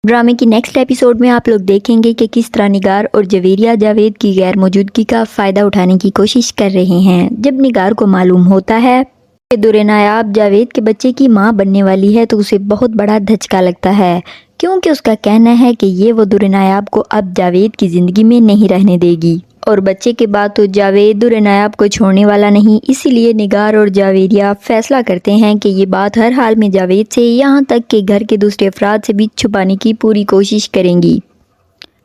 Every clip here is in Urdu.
ڈرامے کی نیکسٹ ایپیسوڈ میں آپ لوگ دیکھیں گے کہ کس طرح نگار اور جویریہ جاوید کی غیر موجودگی کا فائدہ اٹھانے کی کوشش کر رہے ہیں۔ جب نگار کو معلوم ہوتا ہے کہ درنایاب جاوید کے بچے کی ماں بننے والی ہے تو اسے بہت بڑا دھچکا لگتا ہے، کیونکہ اس کا کہنا ہے کہ یہ وہ درنایاب کو اب جاوید کی زندگی میں نہیں رہنے دے گی، اور بچے کے بعد تو جاوید درنایاب کو چھوڑنے والا نہیں۔ اسی لیے نگار اور جویریہ فیصلہ کرتے ہیں کہ یہ بات ہر حال میں جاوید سے، یہاں تک کہ گھر کے دوسرے افراد سے بھی چھپانے کی پوری کوشش کریں گی۔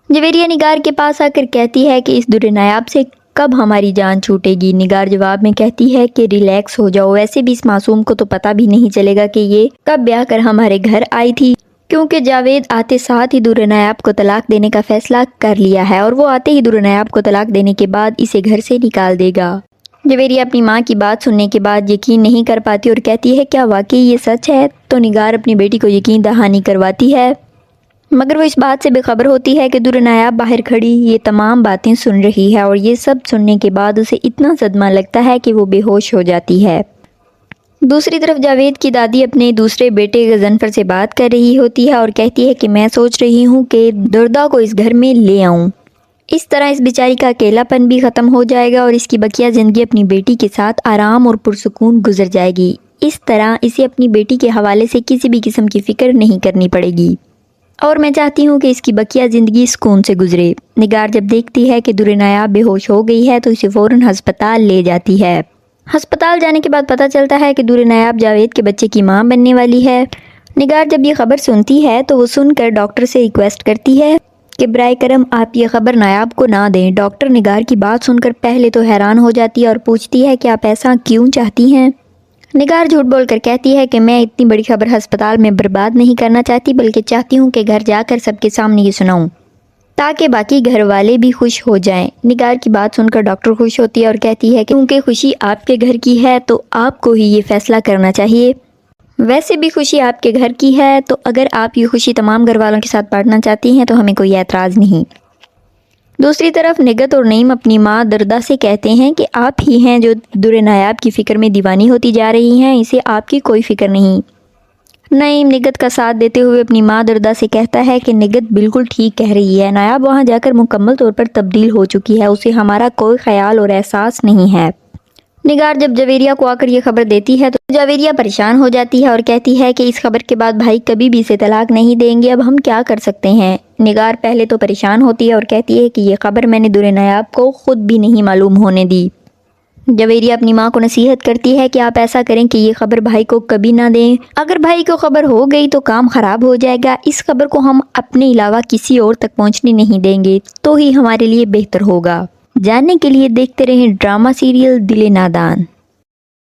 جویریہ نگار کے پاس آ کر کہتی ہے کہ اس درنایاب سے کب ہماری جان چھوٹے گی۔ نگار جواب میں کہتی ہے کہ ریلیکس ہو جاؤ، ویسے بھی اس معصوم کو تو پتہ بھی نہیں چلے گا کہ یہ کب بیاہ کر ہمارے گھر آئی تھی، کیونکہ جاوید آتے ساتھ ہی درنایاب کو طلاق دینے کا فیصلہ کر لیا ہے، اور وہ آتے ہی درنایاب کو طلاق دینے کے بعد اسے گھر سے نکال دے گا۔ جویریہ اپنی ماں کی بات سننے کے بعد یقین نہیں کر پاتی اور کہتی ہے کیا واقعی یہ سچ ہے؟ تو نگار اپنی بیٹی کو یقین دہانی کرواتی ہے، مگر وہ اس بات سے بے خبر ہوتی ہے کہ درنایاب باہر کھڑی یہ تمام باتیں سن رہی ہے، اور یہ سب سننے کے بعد اسے اتنا صدمہ لگتا ہے کہ وہ بے ہوش ہو جاتی ہے۔ دوسری طرف جاوید کی دادی اپنے دوسرے بیٹے غضنفر سے بات کر رہی ہوتی ہے اور کہتی ہے کہ میں سوچ رہی ہوں کہ دردا کو اس گھر میں لے آؤں، اس طرح اس بیچاری کا اکیلا پن بھی ختم ہو جائے گا اور اس کی بقیہ زندگی اپنی بیٹی کے ساتھ آرام اور پرسکون گزر جائے گی۔ اس طرح اسے اپنی بیٹی کے حوالے سے کسی بھی قسم کی فکر نہیں کرنی پڑے گی، اور میں چاہتی ہوں کہ اس کی بقیہ زندگی سکون سے گزرے۔ نگار جب دیکھتی ہے کہ درنایاب بے ہوش ہو گئی ہے تو اسے فوراً ہسپتال لے جاتی ہے۔ ہسپتال جانے کے بعد پتہ چلتا ہے کہ درنایاب جاوید کے بچے کی ماں بننے والی ہے۔ نگار جب یہ خبر سنتی ہے تو وہ سن کر ڈاکٹر سے ریکویسٹ کرتی ہے کہ برائے کرم آپ یہ خبر نایاب کو نہ دیں۔ ڈاکٹر نگار کی بات سن کر پہلے تو حیران ہو جاتی ہے اور پوچھتی ہے کہ آپ ایسا کیوں چاہتی ہیں؟ نگار جھوٹ بول کر کہتی ہے کہ میں اتنی بڑی خبر ہسپتال میں برباد نہیں کرنا چاہتی، بلکہ چاہتی ہوں کہ گھر جا کر سب کے سامنے یہ سناؤں تاکہ باقی گھر والے بھی خوش ہو جائیں۔ نگار کی بات سن کر ڈاکٹر خوش ہوتی ہے اور کہتی ہے کہ کیونکہ خوشی آپ کے گھر کی ہے تو آپ کو ہی یہ فیصلہ کرنا چاہیے، ویسے بھی خوشی آپ کے گھر کی ہے تو اگر آپ یہ خوشی تمام گھر والوں کے ساتھ بانٹنا چاہتی ہیں تو ہمیں کوئی اعتراض نہیں۔ دوسری طرف نگت اور نعیم اپنی ماں دردا سے کہتے ہیں کہ آپ ہی ہیں جو درنایاب کی فکر میں دیوانی ہوتی جا رہی ہیں، اسے آپ کی کوئی فکر نہیں۔ نعیم نگت کا ساتھ دیتے ہوئے اپنی ماں دردا سے کہتا ہے کہ نگت بالکل ٹھیک کہہ رہی ہے، نایاب وہاں جا کر مکمل طور پر تبدیل ہو چکی ہے، اسے ہمارا کوئی خیال اور احساس نہیں ہے۔ نگار جب جویریہ کو آ کر یہ خبر دیتی ہے تو جویریہ پریشان ہو جاتی ہے اور کہتی ہے کہ اس خبر کے بعد بھائی کبھی بھی اسے طلاق نہیں دیں گے، اب ہم کیا کر سکتے ہیں؟ نگار پہلے تو پریشان ہوتی ہے اور کہتی ہے کہ یہ خبر میں نے درنایاب کو خود بھی نہیں معلوم ہونے دی۔ جویریہ اپنی ماں کو نصیحت کرتی ہے کہ آپ ایسا کریں کہ یہ خبر بھائی کو کبھی نہ دیں، اگر بھائی کو خبر ہو گئی تو کام خراب ہو جائے گا، اس خبر کو ہم اپنے علاوہ کسی اور تک پہنچنے نہیں دیں گے تو ہی ہمارے لیے بہتر ہوگا۔ جاننے کے لیے دیکھتے رہیں ڈرامہ سیریل دل نادان۔